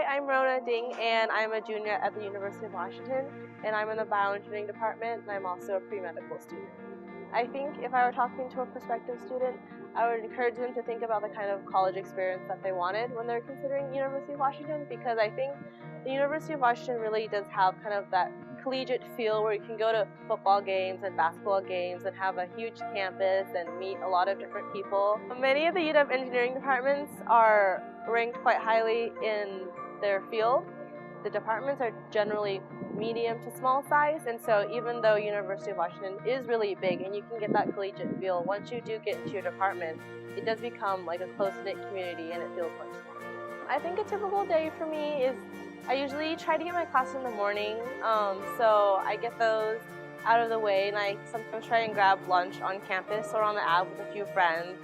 Hi, I'm Rona Ding, and I'm a junior at the University of Washington, and I'm in the bioengineering department, and I'm also a pre-medical student. I think if I were talking to a prospective student, I would encourage them to think about the kind of college experience that they wanted when they're considering University of Washington, because I think the University of Washington really does have kind of that collegiate feel where you can go to football games and basketball games and have a huge campus and meet a lot of different people. Many of the UW engineering departments are ranked quite highly in their field. The departments are generally medium to small size, and so even though University of Washington is really big and you can get that collegiate feel, once you do get into your department, it does become like a close-knit community and it feels much smaller. I think a typical day for me is I usually try to get my classes in the morning, so I get those out of the way, and I sometimes try and grab lunch on campus or on the ave with a few friends.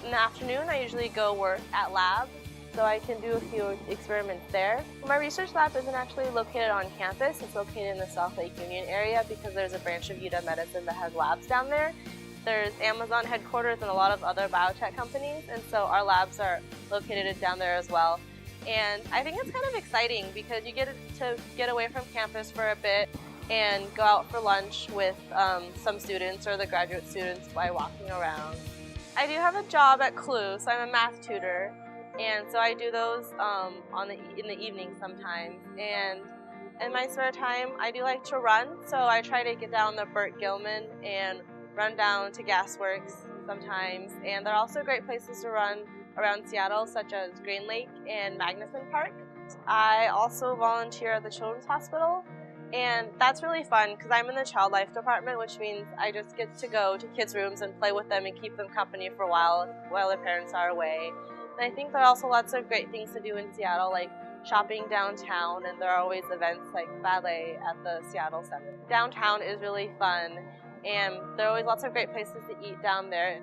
In the afternoon, I usually go work at lab, so I can do a few experiments there. My research lab isn't actually located on campus. It's located in the South Lake Union area because there's a branch of UW Medicine that has labs down there. There's Amazon headquarters and a lot of other biotech companies, and so our labs are located down there as well. And I think it's kind of exciting because you get to get away from campus for a bit and go out for lunch with some students or the graduate students by walking around. I do have a job at CLU, so I'm a math tutor, and so I do those in the evening sometimes. And in my spare time, I do like to run, so I try to get down the Burt Gilman and run down to Gasworks sometimes. And there are also great places to run around Seattle, such as Green Lake and Magnuson Park. I also volunteer at the Children's Hospital, and that's really fun because I'm in the child life department, which means I just get to go to kids' rooms and play with them and keep them company for a while their parents are away. And I think there are also lots of great things to do in Seattle, like shopping downtown, and there are always events like ballet at the Seattle Center. Downtown is really fun, and there are always lots of great places to eat down there.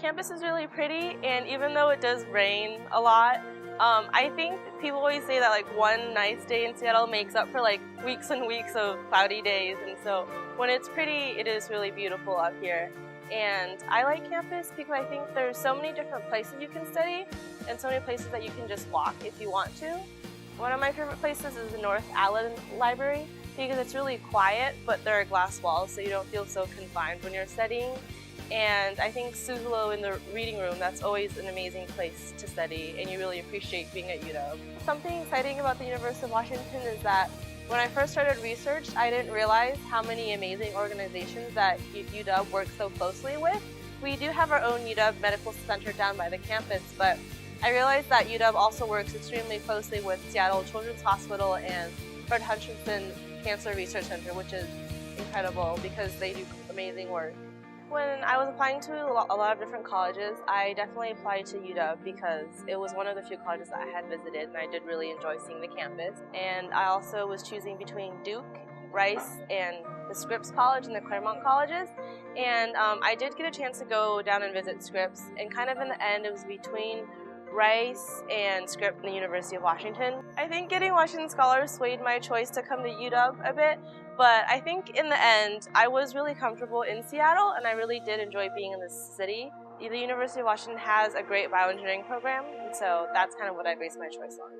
Campus is really pretty, and even though it does rain a lot, I think people always say that like one nice day in Seattle makes up for like weeks and weeks of cloudy days, and so when it's pretty, it is really beautiful up here. And I like campus because I think there's so many different places you can study and so many places that you can just walk if you want to. One of my favorite places is the North Allen Library because it's really quiet, but there are glass walls so you don't feel so confined when you're studying. And I think Suzalo in the reading room, that's always an amazing place to study, and you really appreciate being at UW. Something exciting about the University of Washington is that when I first started research, I didn't realize how many amazing organizations that UW works so closely with. We do have our own UW Medical Center down by the campus, but I realized that UW also works extremely closely with Seattle Children's Hospital and Fred Hutchinson Cancer Research Center, which is incredible because they do amazing work. When I was applying to a lot of different colleges, I definitely applied to UW because it was one of the few colleges that I had visited, and I did really enjoy seeing the campus. And I also was choosing between Duke, Rice, and the Scripps College and the Claremont colleges. And I did get a chance to go down and visit Scripps, and kind of in the end it was between Rice and Scripps and the University of Washington. I think getting Washington Scholars swayed my choice to come to UW a bit, but I think in the end I was really comfortable in Seattle and I really did enjoy being in this city. The University of Washington has a great bioengineering program, and so that's kind of what I based my choice on.